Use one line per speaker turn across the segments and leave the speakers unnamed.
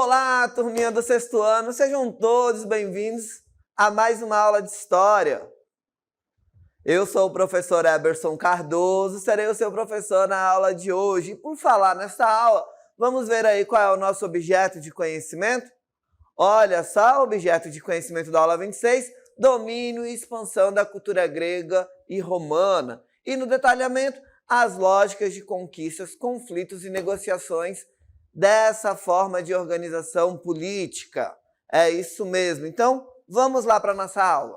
Olá, turminha do sexto ano, sejam todos bem-vindos a mais uma aula de História. Eu sou o professor Eberson Cardoso, serei o seu professor na aula de hoje. E por falar nessa aula, vamos ver aí qual é o nosso objeto de conhecimento? Olha só, o objeto de conhecimento da aula 26, domínio e expansão da cultura grega e romana. E no detalhamento, as lógicas de conquistas, conflitos e negociações dessa forma de organização política. É isso mesmo. Então, vamos lá para a nossa aula.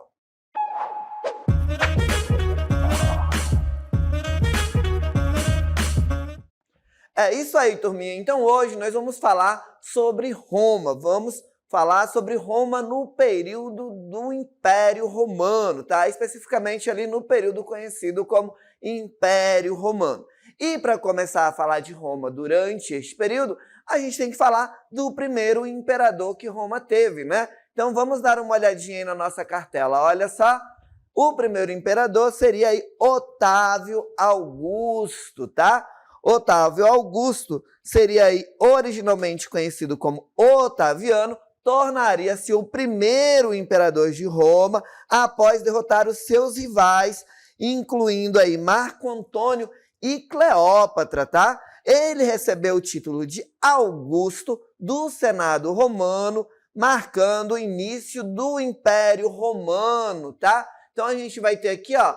É isso aí, turminha. Então, hoje nós vamos falar sobre Roma. Vamos falar sobre Roma no período do Império Romano, tá? Especificamente ali no período conhecido como Império Romano. E para começar a falar de Roma durante este período, a gente tem que falar do primeiro imperador que Roma teve, né? Então vamos dar uma olhadinha aí na nossa cartela. Olha só, o primeiro imperador seria aí Otávio Augusto, tá? Otávio Augusto seria aí originalmente conhecido como Otaviano, tornaria-se o primeiro imperador de Roma após derrotar os seus rivais, incluindo aí Marco Antônio e Cleópatra, tá? Ele recebeu o título de Augusto do Senado Romano, marcando o início do Império Romano, tá? Então a gente vai ter aqui, ó,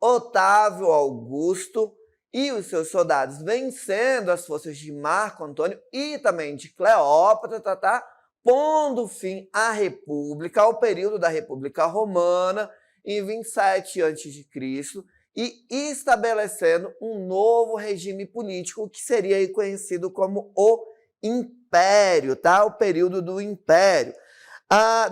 Otávio Augusto e os seus soldados vencendo as forças de Marco Antônio e também de Cleópatra, tá? Pondo fim à República, ao período da República Romana, em 27 a.C., e estabelecendo um novo regime político que seria aí conhecido como o Império, tá? O período do Império.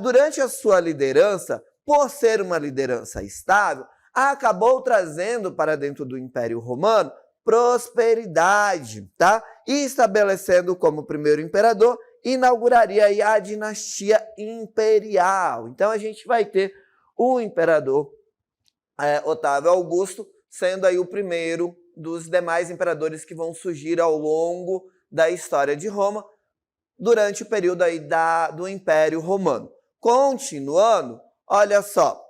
Durante a sua liderança, por ser uma liderança estável, acabou trazendo para dentro do Império Romano prosperidade, tá? E estabelecendo como primeiro imperador, inauguraria aí a dinastia imperial. Então a gente vai ter o imperador Otávio Augusto sendo aí o primeiro dos demais imperadores que vão surgir ao longo da história de Roma durante o período aí do Império Romano. Continuando, olha só,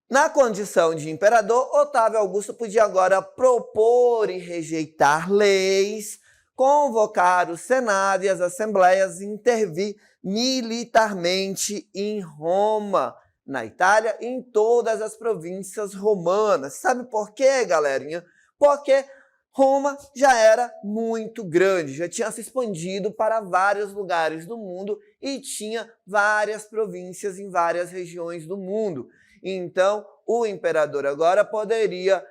na condição de imperador, Otávio Augusto podia agora propor e rejeitar leis, convocar o Senado e as assembleias e intervir militarmente em Roma, na Itália e em todas as províncias romanas. Sabe por quê, galerinha? Porque Roma já era muito grande, já tinha se expandido para vários lugares do mundo e tinha várias províncias em várias regiões do mundo. Então, o imperador agora poderia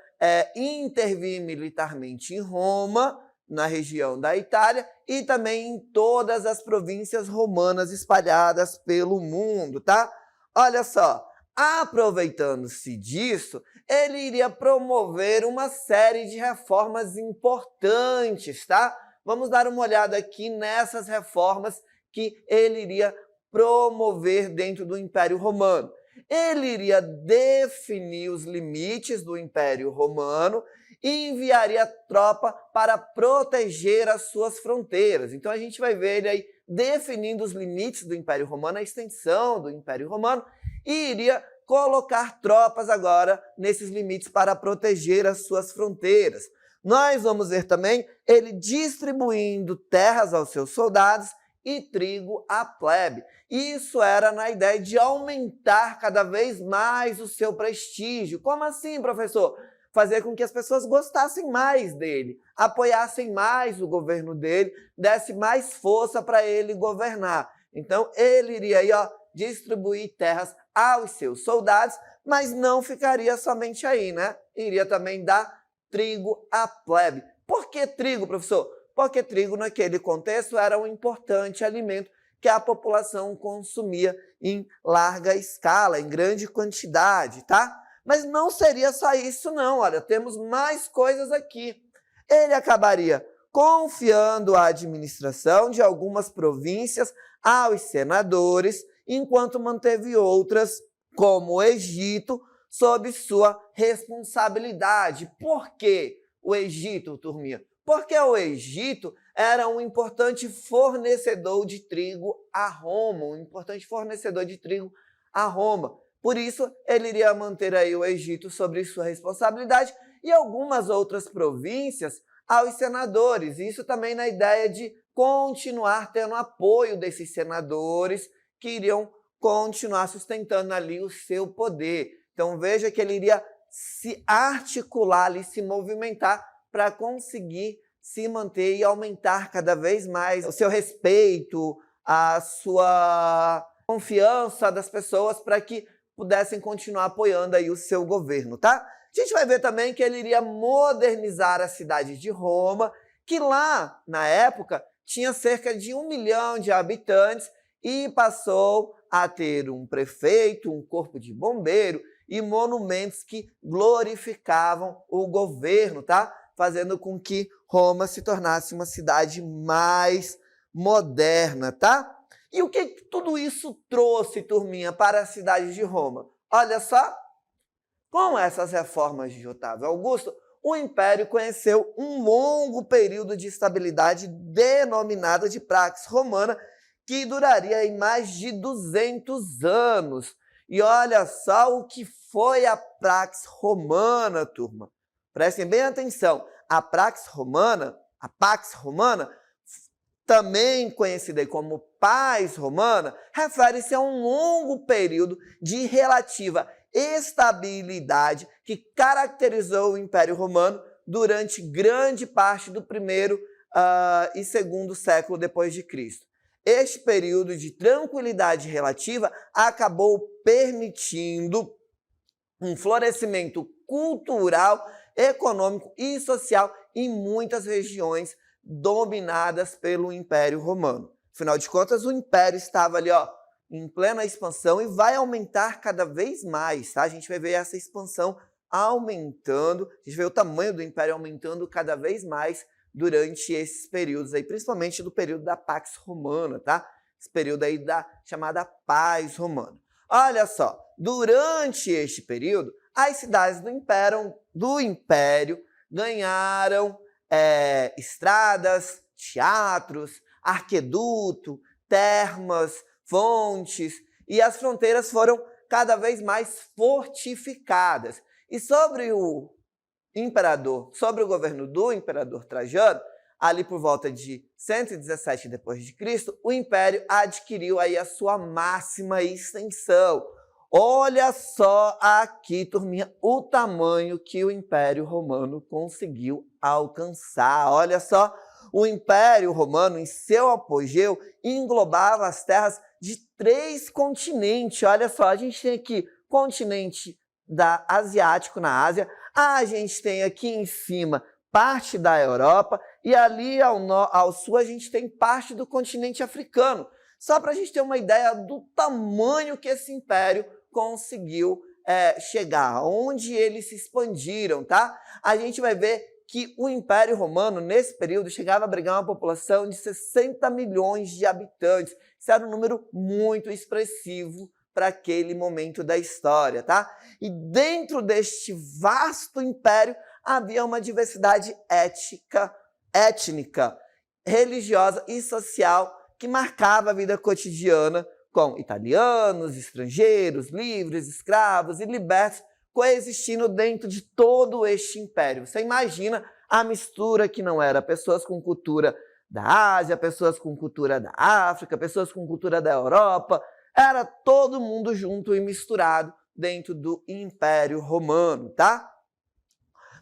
intervir militarmente em Roma, na região da Itália e também em todas as províncias romanas espalhadas pelo mundo, tá? Olha só, aproveitando-se disso, ele iria promover uma série de reformas importantes, tá? Vamos dar uma olhada aqui nessas reformas que ele iria promover dentro do Império Romano. Ele iria definir os limites do Império Romano e enviaria tropa para proteger as suas fronteiras. Então a gente vai ver ele aí definindo os limites do Império Romano, a extensão do Império Romano, e iria colocar tropas agora nesses limites para proteger as suas fronteiras. Nós vamos ver também ele distribuindo terras aos seus soldados e trigo à plebe. Isso era na ideia de aumentar cada vez mais o seu prestígio. Como assim, professor? Fazer com que as pessoas gostassem mais dele, apoiassem mais o governo dele, desse mais força para ele governar. Então, ele iria aí, ó, distribuir terras aos seus soldados, mas não ficaria somente aí, né? Iria também dar trigo à plebe. Por que trigo, professor? Porque trigo, naquele contexto, era um importante alimento que a população consumia em larga escala, em grande quantidade, tá? Mas não seria só isso não, olha, temos mais coisas aqui. Ele acabaria confiando a administração de algumas províncias aos senadores, enquanto manteve outras, como o Egito, sob sua responsabilidade. Por quê o Egito, turminha? Porque o Egito era um importante fornecedor de trigo a Roma, um importante fornecedor de trigo a Roma. Por isso, ele iria manter aí o Egito sobre sua responsabilidade e algumas outras províncias aos senadores. Isso também na ideia de continuar tendo apoio desses senadores que iriam continuar sustentando ali o seu poder. Então veja que ele iria se articular ali, se movimentar para conseguir se manter e aumentar cada vez mais o seu respeito, a sua confiança das pessoas para que pudessem continuar apoiando aí o seu governo, tá? A gente vai ver também que ele iria modernizar a cidade de Roma, que lá, na época, tinha cerca de 1 milhão de habitantes e passou a ter um prefeito, um corpo de bombeiro e monumentos que glorificavam o governo, tá? Fazendo com que Roma se tornasse uma cidade mais moderna, tá? E o que tudo isso trouxe, turminha, para a cidade de Roma? Olha só, com essas reformas de Otávio Augusto, o Império conheceu um longo período de estabilidade denominada de Pax Romana, que duraria em mais de 200 anos. E olha só o que foi a Pax Romana, turma. Prestem bem atenção, a Pax Romana, também conhecida como Paz Romana, refere-se a um longo período de relativa estabilidade que caracterizou o Império Romano durante grande parte do primeiro e segundo século depois de Cristo. Este período de tranquilidade relativa acabou permitindo um florescimento cultural, econômico e social em muitas regiões dominadas pelo Império Romano. Afinal de contas, o Império estava ali, em plena expansão e vai aumentar cada vez mais, tá? A gente vai ver essa expansão aumentando, a gente vê o tamanho do Império aumentando cada vez mais durante esses períodos aí, principalmente do período da Pax Romana, tá? Esse período aí da chamada Paz Romana. Olha só, durante este período, as cidades do Império ganharam estradas, teatros, arqueduto, termas, fontes, e as fronteiras foram cada vez mais fortificadas. E sobre o governo do imperador Trajano, ali por volta de 117 d.C., o Império adquiriu aí a sua máxima extensão. Olha só aqui, turminha, o tamanho que o Império Romano conseguiu alcançar. Olha só, o Império Romano, em seu apogeu, englobava as terras de 3 continentes. Olha só, a gente tem aqui continente asiático na Ásia, a gente tem aqui em cima parte da Europa e ali ao sul a gente tem parte do continente africano. Só para a gente ter uma ideia do tamanho que esse império conseguiu chegar, onde eles se expandiram, tá? A gente vai ver que o Império Romano, nesse período, chegava a abrigar uma população de 60 milhões de habitantes. Isso era um número muito expressivo para aquele momento da história, tá? E dentro deste vasto império havia uma diversidade étnica, religiosa e social que marcava a vida cotidiana, com italianos, estrangeiros, livres, escravos e libertos coexistindo dentro de todo este império. Você imagina a mistura que não era pessoas com cultura da Ásia, pessoas com cultura da África, pessoas com cultura da Europa, era todo mundo junto e misturado dentro do Império Romano, tá?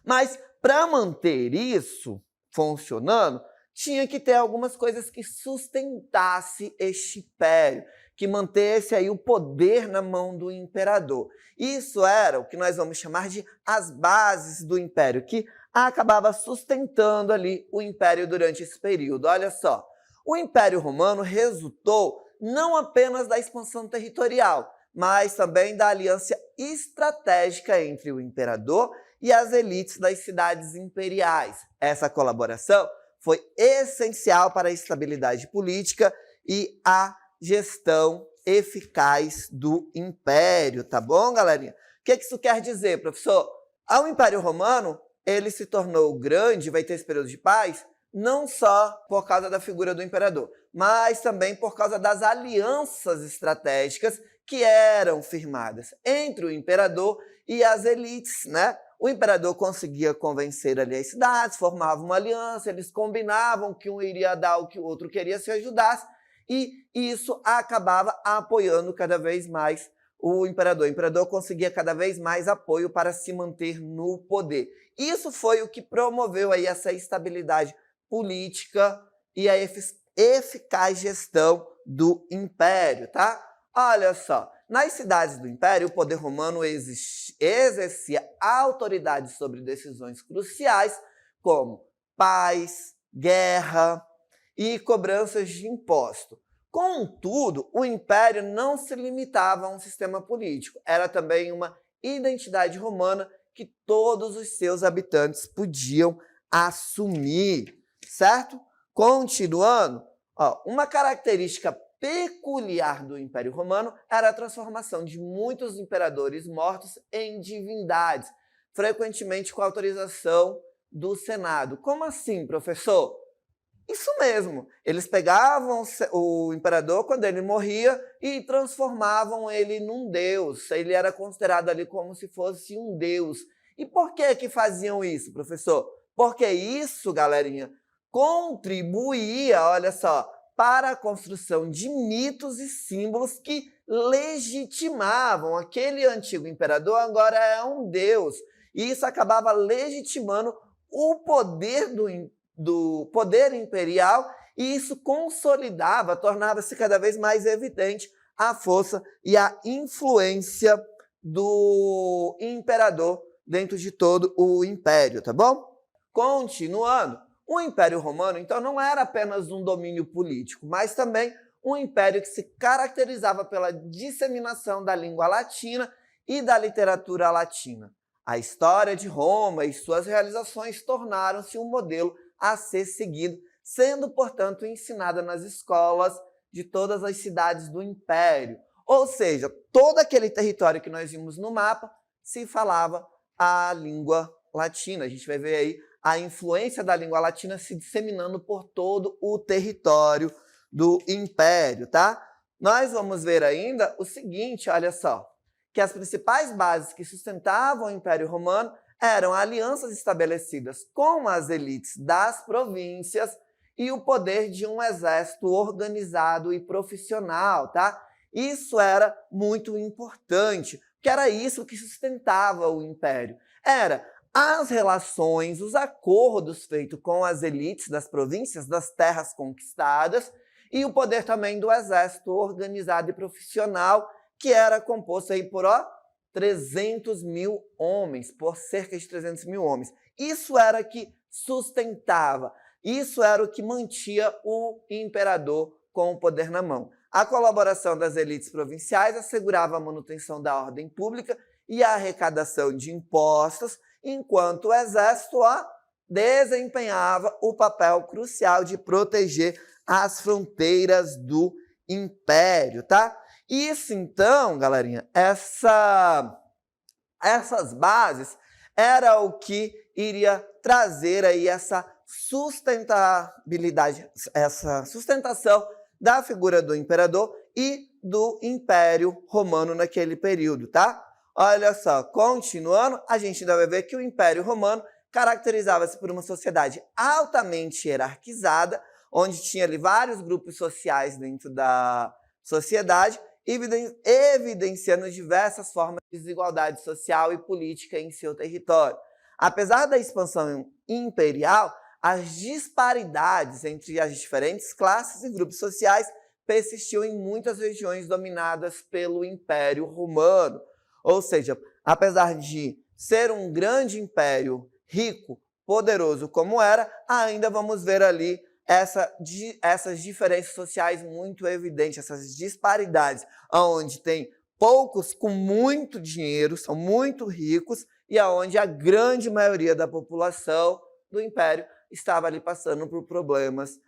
Mas para manter isso funcionando, tinha que ter algumas coisas que sustentasse este império, que mantesse aí o poder na mão do imperador. Isso era o que nós vamos chamar de as bases do império, que acabava sustentando ali o império durante esse período. Olha só, o Império Romano resultou não apenas da expansão territorial, mas também da aliança estratégica entre o imperador e as elites das cidades imperiais. Essa colaboração foi essencial para a estabilidade política e a gestão eficaz do império, tá bom, galerinha? O que isso quer dizer, professor? O Império Romano, ele se tornou grande, vai ter esse período de paz, não só por causa da figura do imperador, mas também por causa das alianças estratégicas que eram firmadas entre o imperador e as elites, né? O imperador conseguia convencer ali as cidades, formava uma aliança, eles combinavam que um iria dar o que o outro queria se ajudasse, e isso acabava apoiando cada vez mais o imperador. O imperador conseguia cada vez mais apoio para se manter no poder. Isso foi o que promoveu aí essa estabilidade política e a eficaz gestão do império, tá? Olha só, nas cidades do império, o poder romano exercia autoridade sobre decisões cruciais, como paz, guerra e cobranças de imposto. Contudo, o império não se limitava a um sistema político, era também uma identidade romana que todos os seus habitantes podiam assumir, certo? Continuando, uma característica peculiar do Império Romano era a transformação de muitos imperadores mortos em divindades, frequentemente com autorização do Senado. Como assim, professor? Isso mesmo, eles pegavam o imperador quando ele morria e transformavam ele num deus. Ele era considerado ali como se fosse um deus. E por que faziam isso, professor? Porque isso, galerinha, contribuía, olha só, para a construção de mitos e símbolos que legitimavam aquele antigo imperador, agora é um deus. E isso acabava legitimando o poder do poder imperial, e isso consolidava, tornava-se cada vez mais evidente a força e a influência do imperador dentro de todo o império, tá bom? Continuando, o Império Romano, então, não era apenas um domínio político, mas também um império que se caracterizava pela disseminação da língua latina e da literatura latina. A história de Roma e suas realizações tornaram-se um modelo a ser seguido, sendo, portanto, ensinada nas escolas de todas as cidades do Império. Ou seja, todo aquele território que nós vimos no mapa se falava a língua latina. A gente vai ver aí a influência da língua latina se disseminando por todo o território do Império, tá? Nós vamos ver ainda o seguinte, olha só, que as principais bases que sustentavam o Império Romano eram alianças estabelecidas com as elites das províncias e o poder de um exército organizado e profissional, tá? Isso era muito importante, porque era isso que sustentava o Império. Era as relações, os acordos feitos com as elites das províncias, das terras conquistadas, e o poder também do exército organizado e profissional, que era composto aí por 300 mil homens, por cerca de 300 mil homens. Isso era que sustentava, isso era o que mantia o imperador com o poder na mão. A colaboração das elites provinciais assegurava a manutenção da ordem pública e a arrecadação de impostos, enquanto o exército desempenhava o papel crucial de proteger as fronteiras do império, tá? Isso, então, galerinha, essas bases era o que iria trazer aí essa sustentabilidade, essa sustentação da figura do imperador e do Império Romano naquele período, tá? Olha só, continuando, a gente ainda vai ver que o Império Romano caracterizava-se por uma sociedade altamente hierarquizada, onde tinha ali vários grupos sociais dentro da sociedade, evidenciando diversas formas de desigualdade social e política em seu território. Apesar da expansão imperial, as disparidades entre as diferentes classes e grupos sociais persistiam em muitas regiões dominadas pelo Império Romano. Ou seja, apesar de ser um grande império rico, poderoso como era, ainda vamos ver ali essas diferenças sociais muito evidentes, essas disparidades, onde tem poucos com muito dinheiro, são muito ricos, e onde a grande maioria da população do império estava ali passando por problemas,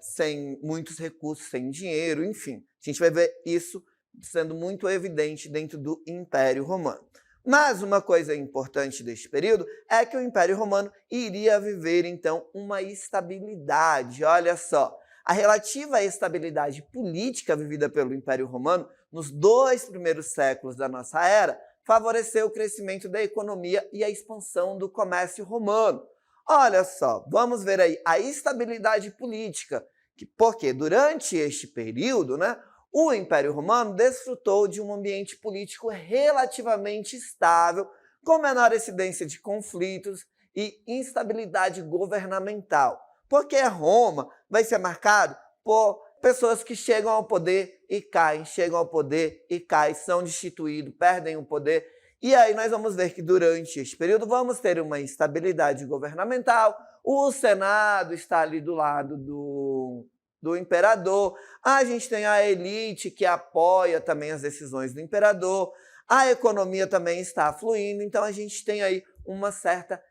sem muitos recursos, sem dinheiro, enfim. A gente vai ver isso sendo muito evidente dentro do Império Romano. Mas uma coisa importante deste período é que o Império Romano iria viver, então, uma estabilidade. Olha só, a relativa estabilidade política vivida pelo Império Romano nos 2 primeiros séculos da nossa era favoreceu o crescimento da economia e a expansão do comércio romano. Olha só, vamos ver aí a estabilidade política, porque durante este período, né, o Império Romano desfrutou de um ambiente político relativamente estável, com menor incidência de conflitos e instabilidade governamental, porque Roma vai ser marcado por pessoas que chegam ao poder e caem, chegam ao poder e caem, são destituídos, perdem o poder. E aí nós vamos ver que durante este período vamos ter uma instabilidade governamental, o Senado está ali do lado do imperador, a gente tem a elite que apoia também as decisões do imperador, a economia também está fluindo, então a gente tem aí uma certa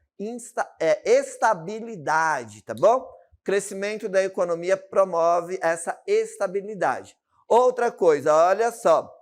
estabilidade, tá bom? O crescimento da economia promove essa estabilidade. Outra coisa, olha só,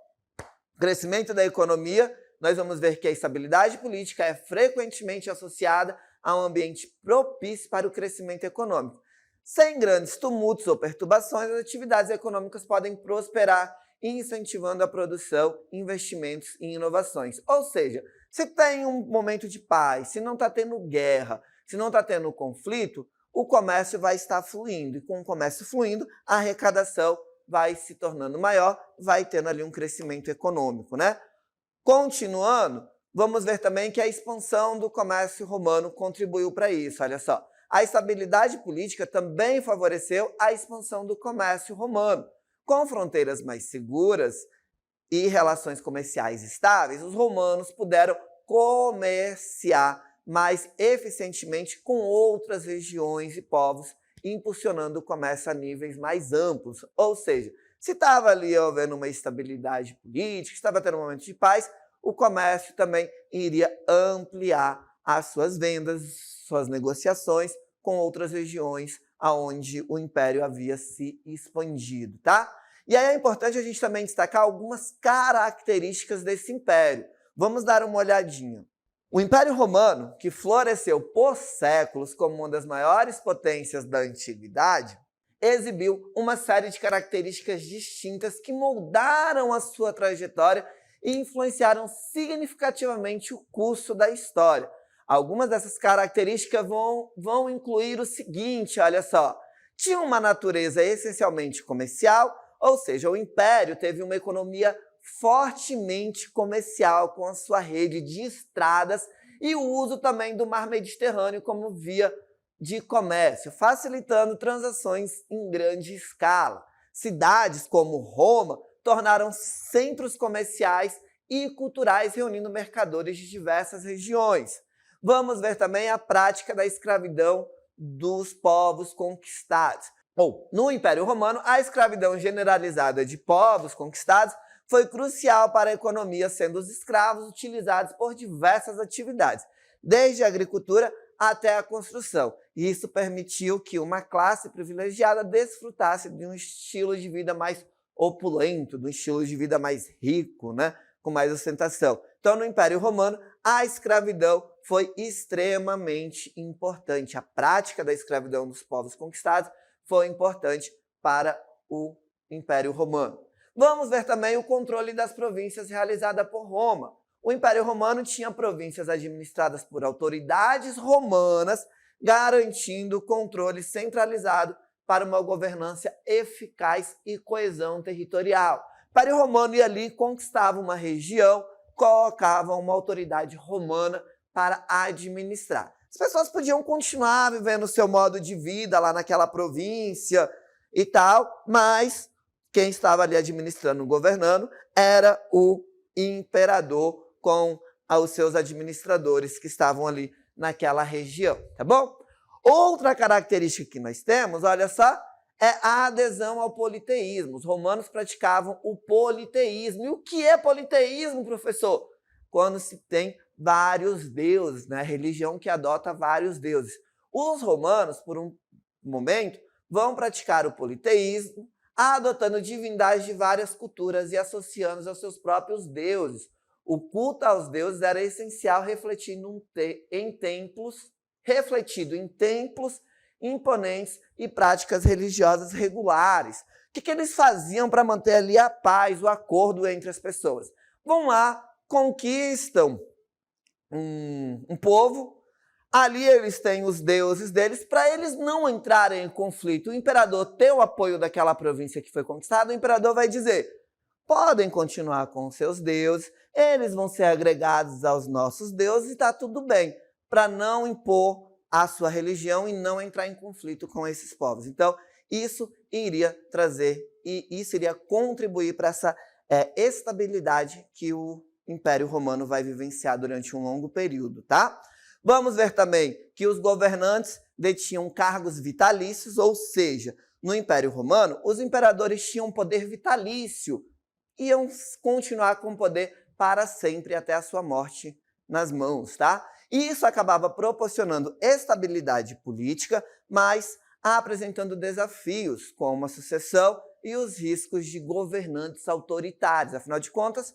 o crescimento da economia, nós vamos ver que a estabilidade política é frequentemente associada a um ambiente propício para o crescimento econômico. Sem grandes tumultos ou perturbações, as atividades econômicas podem prosperar, incentivando a produção, investimentos e inovações. Ou seja, se tem um momento de paz, se não está tendo guerra, se não está tendo conflito, o comércio vai estar fluindo. E com o comércio fluindo, a arrecadação vai se tornando maior, vai tendo ali um crescimento econômico, né? Continuando, vamos ver também que a expansão do comércio romano contribuiu para isso, olha só. A estabilidade política também favoreceu a expansão do comércio romano. Com fronteiras mais seguras e relações comerciais estáveis, os romanos puderam comerciar mais eficientemente com outras regiões e povos, impulsionando o comércio a níveis mais amplos. Ou seja, se estava ali havendo uma estabilidade política, estava tendo um momento de paz, o comércio também iria ampliar as suas vendas, suas negociações com outras regiões aonde o Império havia se expandido, tá? E aí é importante a gente também destacar algumas características desse Império. Vamos dar uma olhadinha. O Império Romano, que floresceu por séculos como uma das maiores potências da Antiguidade, exibiu uma série de características distintas que moldaram a sua trajetória e influenciaram significativamente o curso da história. Algumas dessas características vão incluir o seguinte, olha só. Tinha uma natureza essencialmente comercial, ou seja, o Império teve uma economia fortemente comercial com a sua rede de estradas e o uso também do mar Mediterrâneo como via de comércio, facilitando transações em grande escala. Cidades como Roma tornaram centros comerciais e culturais, reunindo mercadores de diversas regiões. Vamos ver também a prática da escravidão dos povos conquistados. No Império Romano, a escravidão generalizada de povos conquistados foi crucial para a economia, sendo os escravos utilizados por diversas atividades, desde a agricultura até a construção. E isso permitiu que uma classe privilegiada desfrutasse de um estilo de vida mais opulento, de um estilo de vida mais rico, né? Com mais ostentação. Então, no Império Romano, a escravidão foi extremamente importante. A prática da escravidão dos povos conquistados foi importante para o Império Romano. Vamos ver também o controle das províncias realizada por Roma. O Império Romano tinha províncias administradas por autoridades romanas, garantindo o controle centralizado para uma governança eficaz e coesão territorial. O Império Romano ia ali, conquistava uma região, colocava uma autoridade romana para administrar. As pessoas podiam continuar vivendo o seu modo de vida lá naquela província e tal, mas quem estava ali administrando, governando, era o imperador com os seus administradores que estavam ali naquela região, tá bom? Outra característica que nós temos, olha só, é a adesão ao politeísmo. Os romanos praticavam o politeísmo. E o que é politeísmo, professor? Quando se tem vários deuses, né? Religião que adota vários deuses. Os romanos, por um momento, vão praticar o politeísmo, adotando divindades de várias culturas e associando-os aos seus próprios deuses. O culto aos deuses era essencial, refletido em templos imponentes e práticas religiosas regulares. O que eles faziam para manter ali a paz, o acordo entre as pessoas? Vão lá, conquistam um povo, ali eles têm os deuses deles, para eles não entrarem em conflito. O imperador tem o apoio daquela província que foi conquistada, o imperador vai dizer: podem continuar com os seus deuses, eles vão ser agregados aos nossos deuses e está tudo bem, para não impor a sua religião e não entrar em conflito com esses povos. Então, isso iria trazer e isso iria contribuir para essa estabilidade que o Império Romano vai vivenciar durante um longo período, tá? Vamos ver também que os governantes detinham cargos vitalícios, ou seja, no Império Romano, os imperadores tinham poder vitalício, iam continuar com poder para sempre até a sua morte nas mãos, tá? E isso acabava proporcionando estabilidade política, mas apresentando desafios como a sucessão e os riscos de governantes autoritários. Afinal de contas,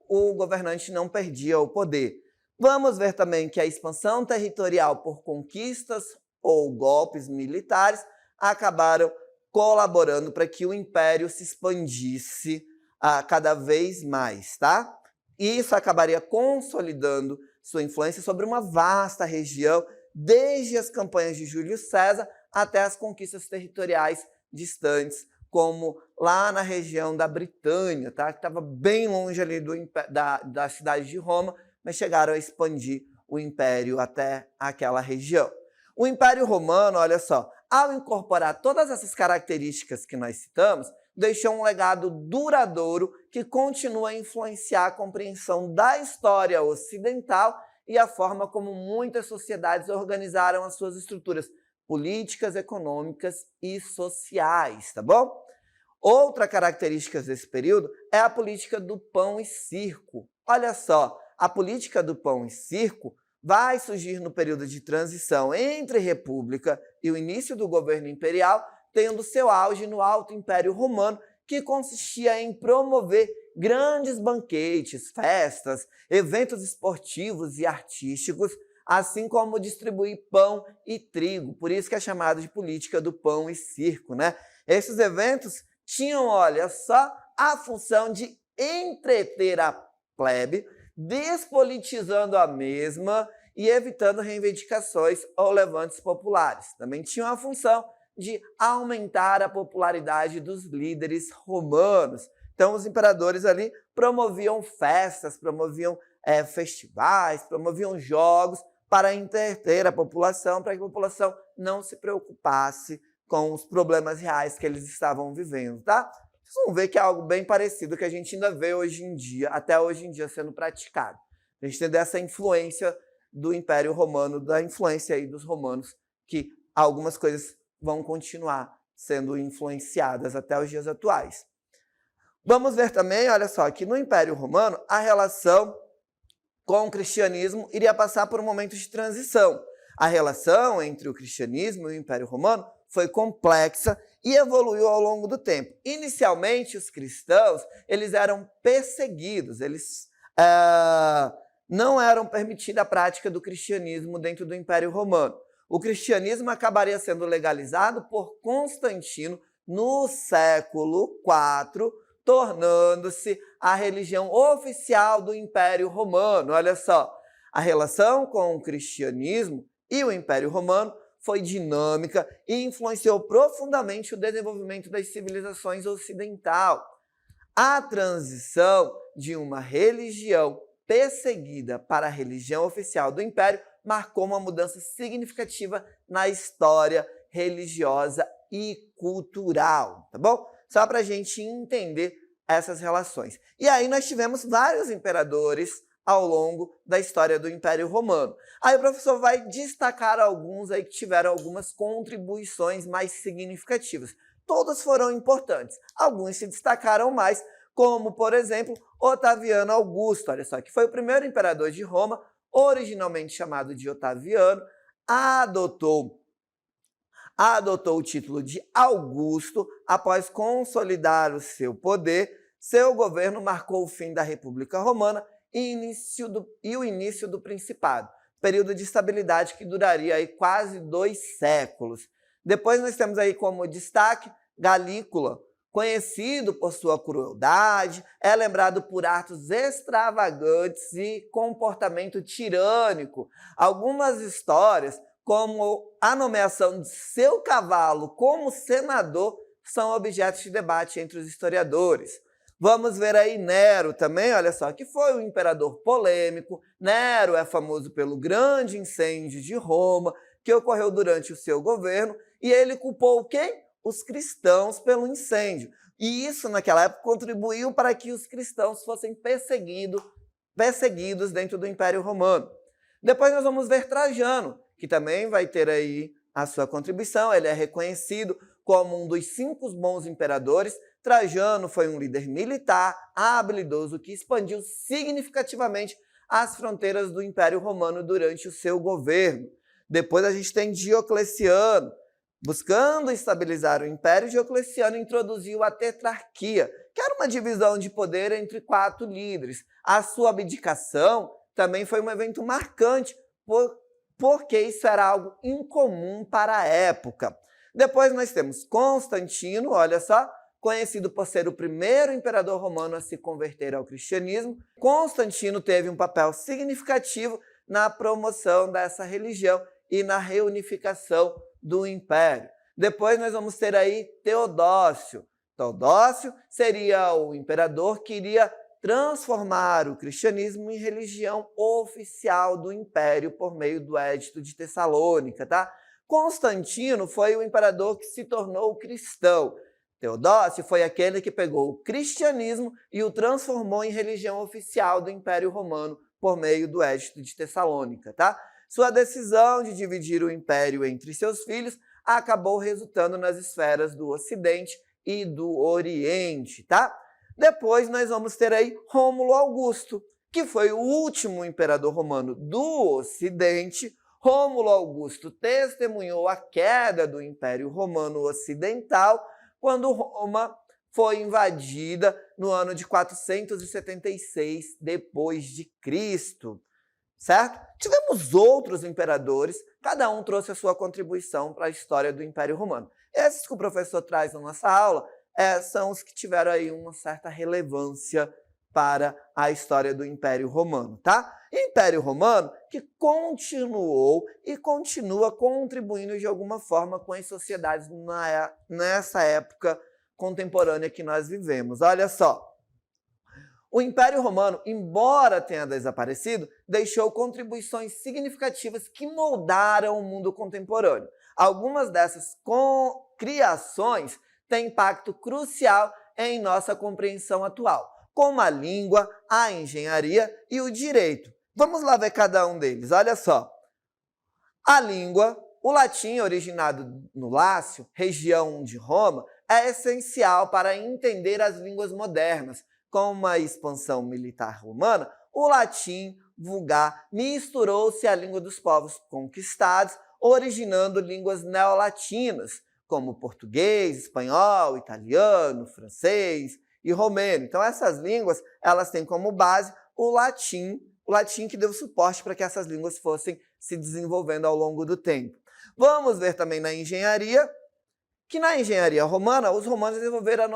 o governante não perdia o poder. Vamos ver também que a expansão territorial por conquistas ou golpes militares acabaram colaborando para que o império se expandisse cada vez mais, tá? E isso acabaria consolidando sua influência sobre uma vasta região, desde as campanhas de Júlio César até as conquistas territoriais distantes, como lá na região da Britânia, tá? Que estava bem longe ali da cidade de Roma, mas chegaram a expandir o império até aquela região. O Império Romano, olha só, ao incorporar todas essas características que nós citamos, deixou um legado duradouro que continua a influenciar a compreensão da história ocidental e a forma como muitas sociedades organizaram as suas estruturas políticas, econômicas e sociais, tá bom? Outra característica desse período é a política do pão e circo. Olha só, a política do pão e circo vai surgir no período de transição entre república e o início do governo imperial, tendo seu auge no Alto Império Romano, que consistia em promover grandes banquetes, festas, eventos esportivos e artísticos, assim como distribuir pão e trigo. Por isso que é chamado de política do pão e circo, né? Esses eventos tinham, olha só, a função de entreter a plebe, despolitizando a mesma e evitando reivindicações ou levantes populares. Também tinham a função de aumentar a popularidade dos líderes romanos. Então, os imperadores ali promoviam festas, promoviam festivais, promoviam jogos para entreter a população, para que a população não se preocupasse com os problemas reais que eles estavam vivendo, tá? Vocês vão ver que é algo bem parecido que a gente ainda vê hoje em dia, até hoje em dia sendo praticado. A gente tem dessa influência do Império Romano, da influência aí dos romanos, que algumas coisas vão continuar sendo influenciadas até os dias atuais. Vamos ver também, olha só, que no Império Romano a relação com o cristianismo iria passar por um momento de transição. A relação entre o cristianismo e o Império Romano foi complexa e evoluiu ao longo do tempo. Inicialmente, os cristãos eles eram perseguidos, eles não eram permitida a prática do cristianismo dentro do Império Romano. O cristianismo acabaria sendo legalizado por Constantino no século IV, tornando-se a religião oficial do Império Romano. Olha só, a relação com o cristianismo e o Império Romano foi dinâmica e influenciou profundamente o desenvolvimento das civilizações ocidentais. A transição de uma religião perseguida para a religião oficial do Império marcou uma mudança significativa na história religiosa e cultural, tá bom? Só para a gente entender essas relações. E aí nós tivemos vários imperadores ao longo da história do Império Romano. Aí o professor vai destacar alguns aí que tiveram algumas contribuições mais significativas. Todos foram importantes. Alguns se destacaram mais, como, por exemplo, Otaviano Augusto, olha só, que foi o primeiro imperador de Roma, originalmente chamado de Otaviano, adotou o título de Augusto após consolidar o seu poder. Seu governo marcou o fim da República Romana e o início do Principado, período de estabilidade que duraria aí quase 2 séculos. Depois nós temos aí como destaque Galícula, conhecido por sua crueldade, é lembrado por atos extravagantes e comportamento tirânico. Algumas histórias, como a nomeação de seu cavalo como senador, são objetos de debate entre os historiadores. Vamos ver aí Nero também, olha só, que foi um imperador polêmico. Nero é famoso pelo grande incêndio de Roma, que ocorreu durante o seu governo, e ele culpou quem? Os cristãos pelo incêndio. E isso, naquela época, contribuiu para que os cristãos fossem perseguidos dentro do Império Romano. Depois nós vamos ver Trajano, que também vai ter aí a sua contribuição. Ele é reconhecido como um dos 5 bons imperadores. Trajano foi um líder militar habilidoso que expandiu significativamente as fronteiras do Império Romano durante o seu governo. Depois a gente tem Diocleciano. Buscando estabilizar o Império, Diocleciano introduziu a tetrarquia, que era uma divisão de poder entre 4 líderes. A sua abdicação também foi um evento marcante, porque isso era algo incomum para a época. Depois nós temos Constantino, olha só, conhecido por ser o primeiro imperador romano a se converter ao cristianismo. Constantino teve um papel significativo na promoção dessa religião e na reunificação do Império. Depois nós vamos ter aí Teodócio. Teodócio seria o imperador que iria transformar o cristianismo em religião oficial do Império por meio do Edito de Tessalônica, tá? Constantino foi o imperador que se tornou cristão. Teodócio foi aquele que pegou o cristianismo e o transformou em religião oficial do Império Romano por meio do Edito de Tessalônica, tá? Sua decisão de dividir o império entre seus filhos acabou resultando nas esferas do Ocidente e do Oriente, tá? Depois nós vamos ter aí Rômulo Augusto, que foi o último imperador romano do Ocidente. Rômulo Augusto testemunhou a queda do Império Romano Ocidental quando Roma foi invadida no ano de 476 depois de Cristo. Certo? Tivemos outros imperadores, cada um trouxe a sua contribuição para a história do Império Romano. Esses que o professor traz na nossa aula são os que tiveram aí uma certa relevância para a história do Império Romano, tá? Império Romano que continuou e continua contribuindo de alguma forma com as sociedades nessa época contemporânea que nós vivemos. Olha só. O Império Romano, embora tenha desaparecido, deixou contribuições significativas que moldaram o mundo contemporâneo. Algumas dessas criações têm impacto crucial em nossa compreensão atual, como a língua, a engenharia e o direito. Vamos lá ver cada um deles, olha só. A língua, o latim originado no Lácio, região de Roma, é essencial para entender as línguas modernas. Com a expansão militar romana, o latim vulgar misturou-se à língua dos povos conquistados, originando línguas neolatinas, como português, espanhol, italiano, francês e romeno. Então, essas línguas elas têm como base o latim que deu suporte para que essas línguas fossem se desenvolvendo ao longo do tempo. Vamos ver também na engenharia, que na engenharia romana, os romanos desenvolveram a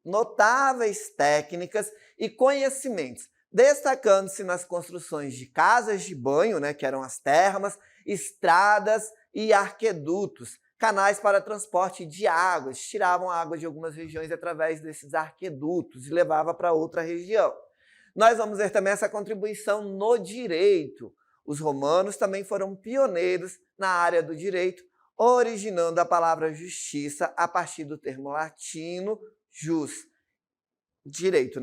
notáveis técnicas e conhecimentos, destacando-se nas construções de casas de banho, que eram as termas, estradas e arquedutos, canais para transporte de águas, tiravam a água de algumas regiões através desses arquedutos e levava para outra região. Nós vamos ver também essa contribuição no direito. Os romanos também foram pioneiros na área do direito, originando a palavra justiça a partir do termo latino jus, direito,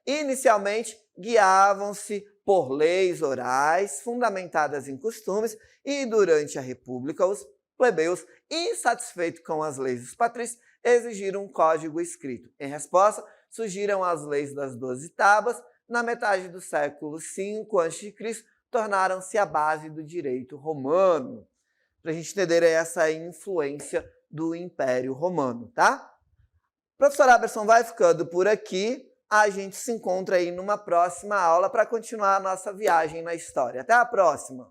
Inicialmente, guiavam-se por leis orais fundamentadas em costumes e, durante a República, os plebeus, insatisfeitos com as leis dos patrícios, exigiram um código escrito. Em resposta, surgiram as leis das 12 tábuas. Na metade do século V a.C., tornaram-se a base do direito romano. Para a gente entender essa influência do Império Romano, tá? O professor Aberson vai ficando por aqui. A gente se encontra aí numa próxima aula para continuar a nossa viagem na história. Até a próxima!